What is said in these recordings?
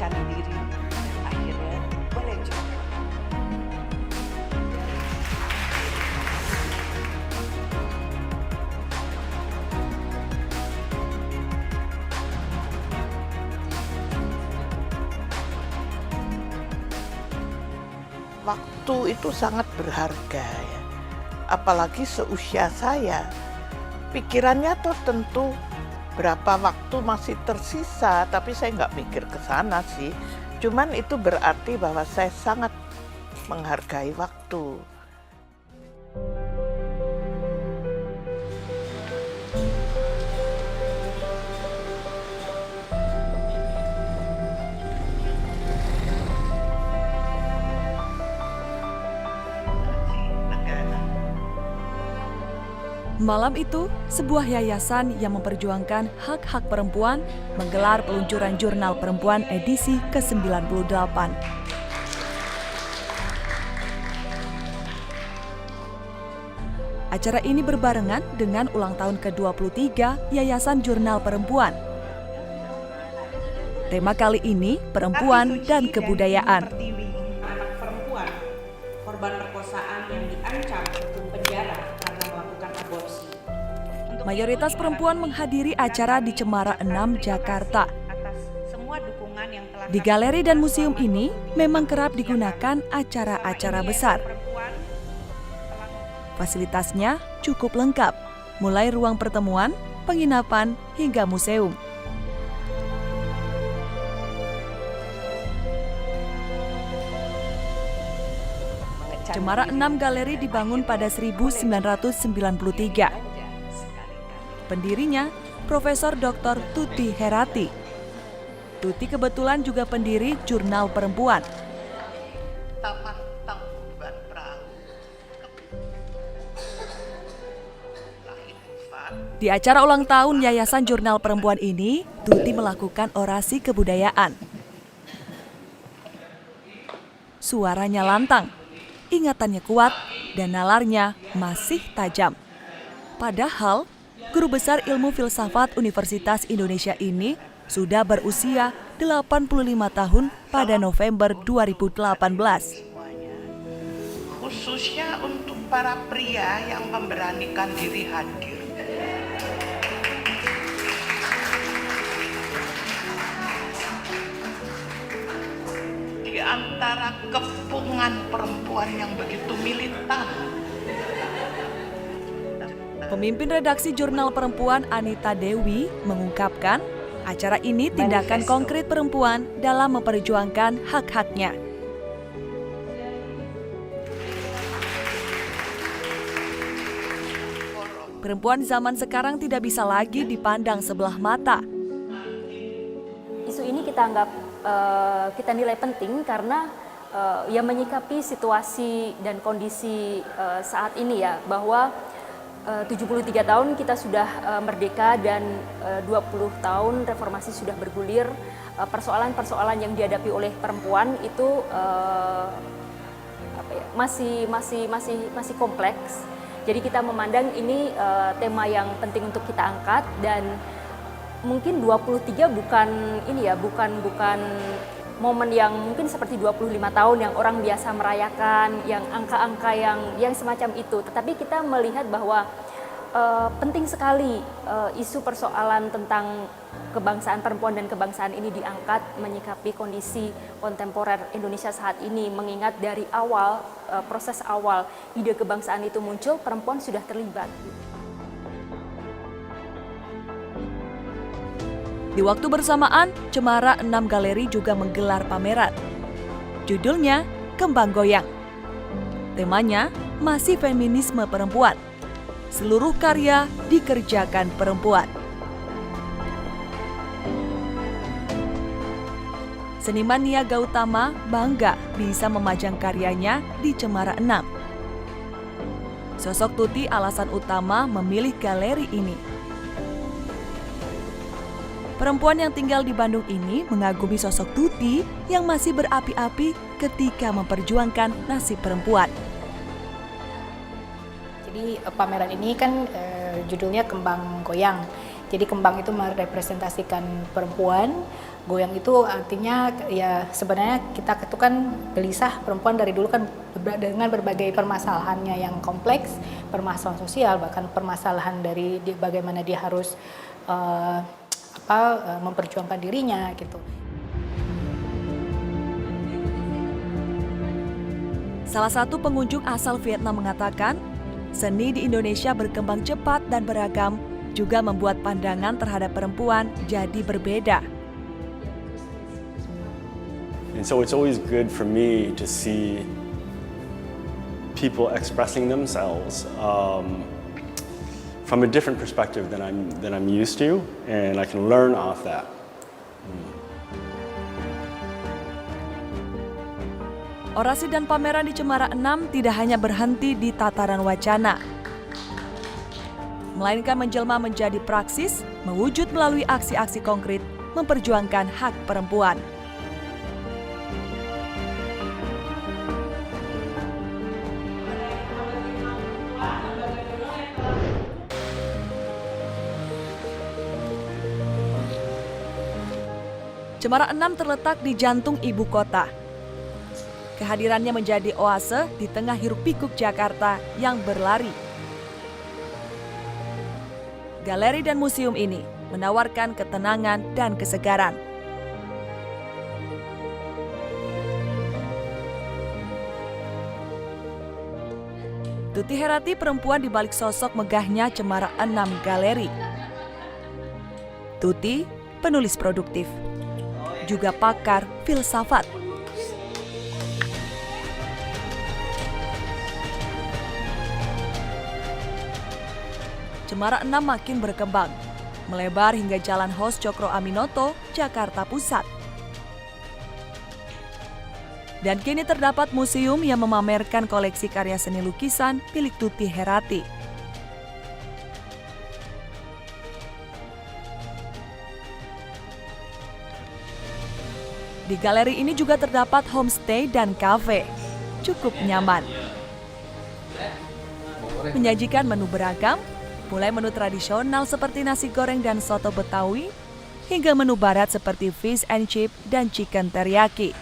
memberanikan diri dan akhirnya boleh juga. Waktu itu sangat berharga ya. Apalagi seusia saya. Pikirannya tuh tentu berapa waktu masih tersisa, tapi saya nggak mikir ke sana sih. Cuman itu berarti bahwa saya sangat menghargai waktu. Malam itu, sebuah yayasan yang memperjuangkan hak-hak perempuan menggelar peluncuran Jurnal Perempuan edisi ke-98. Acara ini berbarengan dengan ulang tahun ke-23 Yayasan Jurnal Perempuan. Tema kali ini, perempuan dan kebudayaan. Anak perempuan, korban perkosaan yang diancam hukum penjara karena melakukan aborsi. Mayoritas perempuan menghadiri acara di Cemara 6, Jakarta. Di galeri dan museum ini memang kerap digunakan acara-acara besar. Fasilitasnya cukup lengkap, mulai ruang pertemuan, penginapan, hingga museum. Cemara 6 Galeri dibangun pada 1993. Pendirinya, Profesor Dr. Tuti Herati. Tuti kebetulan juga pendiri Jurnal Perempuan. Di acara ulang tahun Yayasan Jurnal Perempuan ini, Tuti melakukan orasi kebudayaan. Suaranya lantang, ingatannya kuat, dan nalarnya masih tajam. Padahal, guru besar ilmu filsafat Universitas Indonesia ini sudah berusia 85 tahun pada November 2018. Khususnya untuk para pria yang memberanikan diri hadir. Di antara kepungan perempuan yang begitu militan. Pemimpin redaksi Jurnal Perempuan Anita Dewi mengungkapkan, acara ini tindakan konkret perempuan dalam memperjuangkan hak-haknya. Perempuan zaman sekarang tidak bisa lagi dipandang sebelah mata. Isu ini kita anggap kita nilai penting karena ya menyikapi situasi dan kondisi saat ini ya, bahwa 73 tahun kita sudah merdeka dan 20 tahun reformasi sudah bergulir. Persoalan-persoalan yang dihadapi oleh perempuan itu masih kompleks. Jadi kita memandang ini tema yang penting untuk kita angkat, dan mungkin 23 bukan momen yang mungkin seperti 25 tahun yang orang biasa merayakan, yang angka-angka yang semacam itu. Tetapi kita melihat bahwa penting sekali isu persoalan tentang kebangsaan perempuan dan kebangsaan ini diangkat, menyikapi kondisi kontemporer Indonesia saat ini, mengingat dari awal, proses awal ide kebangsaan itu muncul, perempuan sudah terlibat. Di waktu bersamaan, Cemara 6 Galeri juga menggelar pameran. Judulnya Kembang Goyang. Temanya masih feminisme perempuan. Seluruh karya dikerjakan perempuan. Seniman Nia Gautama bangga bisa memajang karyanya di Cemara 6. Sosok Tuti alasan utama memilih galeri ini. Perempuan yang tinggal di Bandung ini mengagumi sosok Tuti yang masih berapi-api ketika memperjuangkan nasib perempuan. Jadi pameran ini kan judulnya Kembang Goyang. Jadi kembang itu merepresentasikan perempuan, goyang itu artinya ya sebenarnya kita itu kan gelisah, perempuan dari dulu kan dengan berbagai permasalahannya yang kompleks, permasalahan sosial, bahkan permasalahan dari bagaimana dia harus memperjuangkan dirinya gitu. Salah satu pengunjung asal Vietnam mengatakan, seni di Indonesia berkembang cepat dan beragam, juga membuat pandangan terhadap perempuan jadi berbeda. And so it's always good for me to see people expressing themselves from a different perspective than I'm used to, and I can learn off that. Orasi dan pameran di Cemara 6 tidak hanya berhenti di tataran wacana, melainkan menjelma menjadi praksis, mewujud melalui aksi-aksi konkret, memperjuangkan hak perempuan. Cemara 6 terletak di jantung ibu kota. Kehadirannya menjadi oase di tengah hiruk-pikuk Jakarta yang berlari. Galeri dan museum ini menawarkan ketenangan dan kesegaran. Tuti Herati perempuan di balik sosok megahnya Cemara 6 Galeri. Tuti, penulis produktif, juga pakar filsafat. Cemara 6 makin berkembang, melebar hingga Jalan Hos Cokro Aminoto, Jakarta Pusat. Dan kini terdapat museum yang memamerkan koleksi karya seni lukisan milik Tuti Herati. Di galeri ini juga terdapat homestay dan kafe, cukup nyaman. Menyajikan menu beragam, mulai menu tradisional seperti nasi goreng dan soto Betawi, hingga menu barat seperti fish and chip dan chicken teriyaki.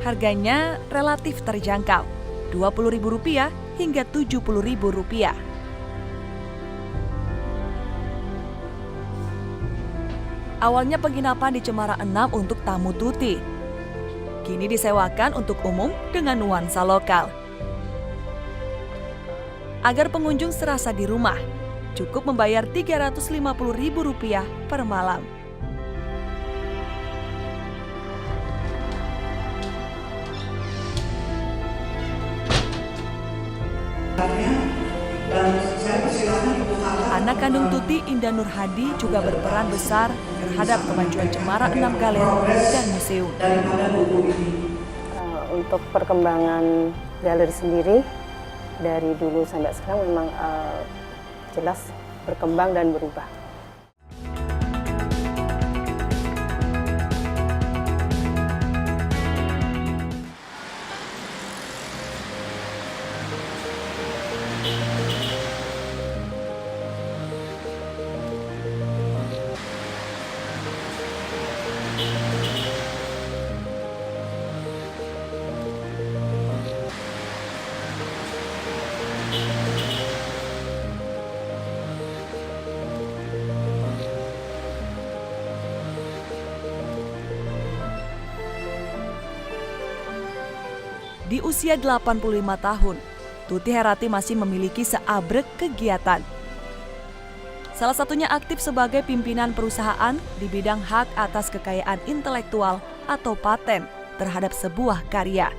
Harganya relatif terjangkau, Rp20.000 hingga Rp70.000. Awalnya penginapan di Cemara 6 untuk tamu Tuti. Kini disewakan untuk umum dengan nuansa lokal. Agar pengunjung serasa di rumah, cukup membayar Rp350.000 per malam. Anak kandung Tuti, Indah Nur Hadi, juga berperan besar terhadap kemajuan Cemara 6 Galeri dan museum. Untuk perkembangan galeri sendiri, dari dulu sampai sekarang memang jelas berkembang dan berubah. Di usia 85 tahun, Tuti Herati masih memiliki seabrek kegiatan. Salah satunya aktif sebagai pimpinan perusahaan di bidang hak atas kekayaan intelektual atau paten terhadap sebuah karya.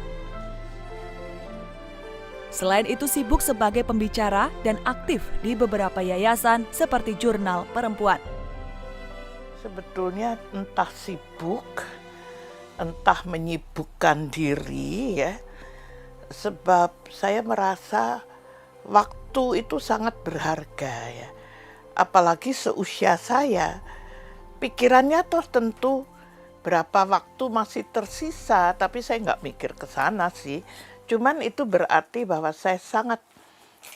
Selain itu sibuk sebagai pembicara dan aktif di beberapa yayasan seperti Jurnal Perempuan. Sebetulnya entah sibuk, entah menyibukkan diri ya. Sebab saya merasa waktu itu sangat berharga ya. Apalagi seusia saya, pikirannya toh tentu berapa waktu masih tersisa, tapi saya nggak mikir ke sana sih. Cuman itu berarti bahwa saya sangat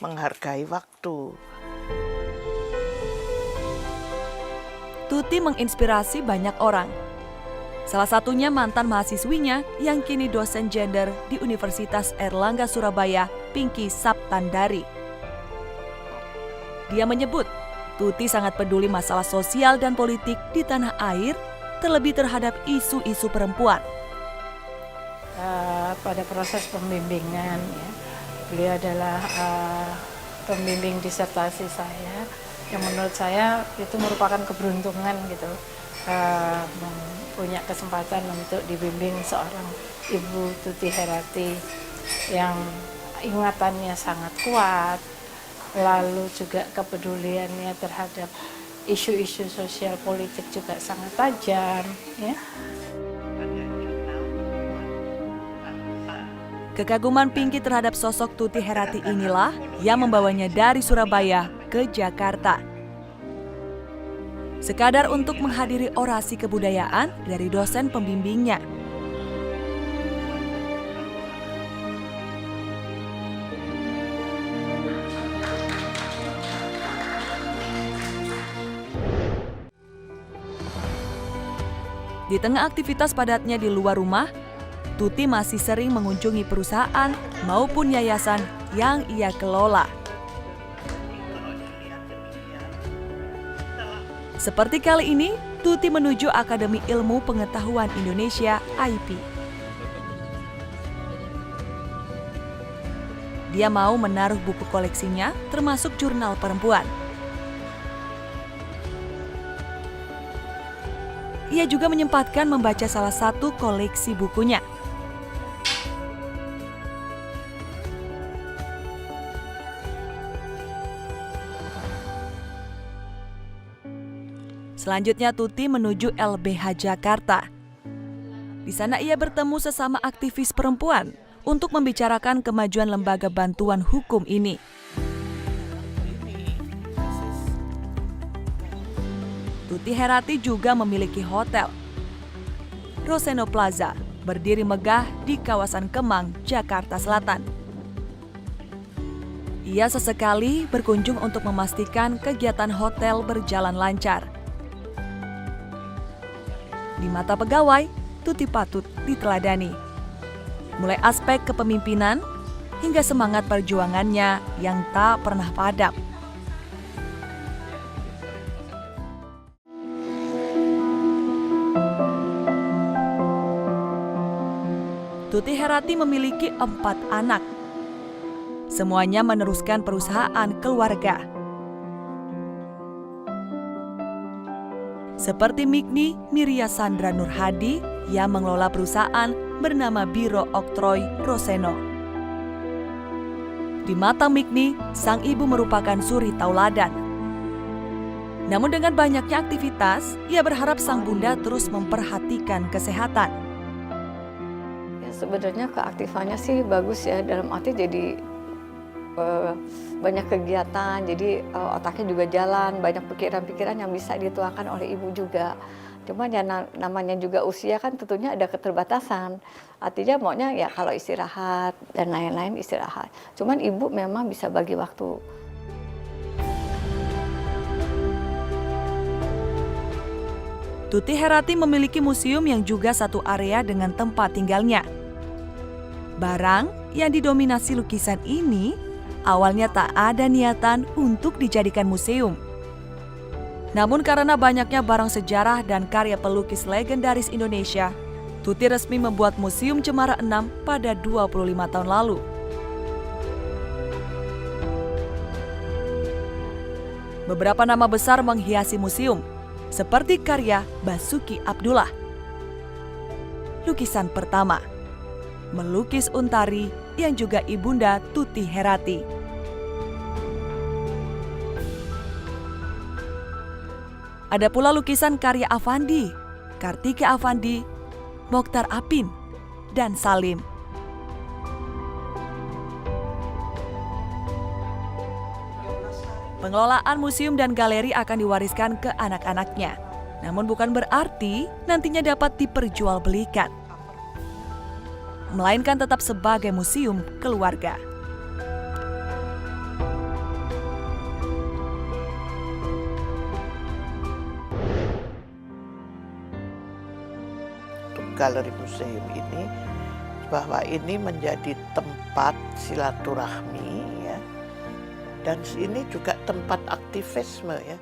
menghargai waktu. Tuti menginspirasi banyak orang. Salah satunya mantan mahasiswinya yang kini dosen gender di Universitas Airlangga Surabaya, Pinky Saptandari. Dia menyebut, Tuti sangat peduli masalah sosial dan politik di tanah air, terlebih terhadap isu-isu perempuan. Pada proses pembimbingan, ya, beliau adalah pembimbing disertasi saya, yang menurut saya itu merupakan keberuntungan gitu, punya kesempatan untuk dibimbing seorang Ibu Tuti Herati yang ingatannya sangat kuat, lalu juga kepeduliannya terhadap isu-isu sosial politik juga sangat tajam, ya. Kekaguman Pinky terhadap sosok Tuti Herati inilah yang membawanya dari Surabaya ke Jakarta. Sekadar untuk menghadiri orasi kebudayaan dari dosen pembimbingnya. Di tengah aktivitas padatnya di luar rumah, Tuti masih sering mengunjungi perusahaan maupun yayasan yang ia kelola. Seperti kali ini, Tuti menuju Akademi Ilmu Pengetahuan Indonesia (IP). Dia mau menaruh buku koleksinya, termasuk jurnal perempuan. Ia juga menyempatkan membaca salah satu koleksi bukunya. Selanjutnya Tuti menuju LBH Jakarta. Di sana ia bertemu sesama aktivis perempuan untuk membicarakan kemajuan lembaga bantuan hukum ini. Tuti Herati juga memiliki hotel, Roseno Plaza, berdiri megah di kawasan Kemang, Jakarta Selatan. Ia sesekali berkunjung untuk memastikan kegiatan hotel berjalan lancar. Di mata pegawai, Tuti patut diteladani. Mulai aspek kepemimpinan hingga semangat perjuangannya yang tak pernah padam. Tuti Herati memiliki 4 anak. Semuanya meneruskan perusahaan keluarga. Seperti Mikni Miria Sandra Nurhadi yang mengelola perusahaan bernama Biro Oktroy Roseno. Di mata Mikni, sang ibu merupakan suri tauladan. Namun dengan banyaknya aktivitas, ia berharap sang bunda terus memperhatikan kesehatan. Ya, sebenarnya keaktifannya sih bagus ya, dalam arti jadi banyak kegiatan, jadi otaknya juga jalan, banyak pikiran-pikiran yang bisa dituangkan oleh ibu juga. Cuman ya namanya juga usia kan tentunya ada keterbatasan. Artinya maunya ya kalau istirahat dan lain-lain istirahat. Cuman ibu memang bisa bagi waktu. Tuti Herati memiliki museum yang juga satu area dengan tempat tinggalnya. Barang yang didominasi lukisan ini awalnya tak ada niatan untuk dijadikan museum. Namun karena banyaknya barang sejarah dan karya pelukis legendaris Indonesia, Tuti resmi membuat Museum Cemara 6 pada 25 tahun lalu. Beberapa nama besar menghiasi museum, seperti karya Basuki Abdullah. Lukisan pertama, melukis Untari yang juga ibunda Tuti Herati. Ada pula lukisan karya Afandi, Kartika Afandi, Mokhtar Apin, dan Salim. Pengelolaan museum dan galeri akan diwariskan ke anak-anaknya. Namun bukan berarti nantinya dapat diperjualbelikan, melainkan tetap sebagai museum keluarga. galeri museum ini, bahwa ini menjadi tempat silaturahmi ya, dan ini juga tempat aktivisme ya.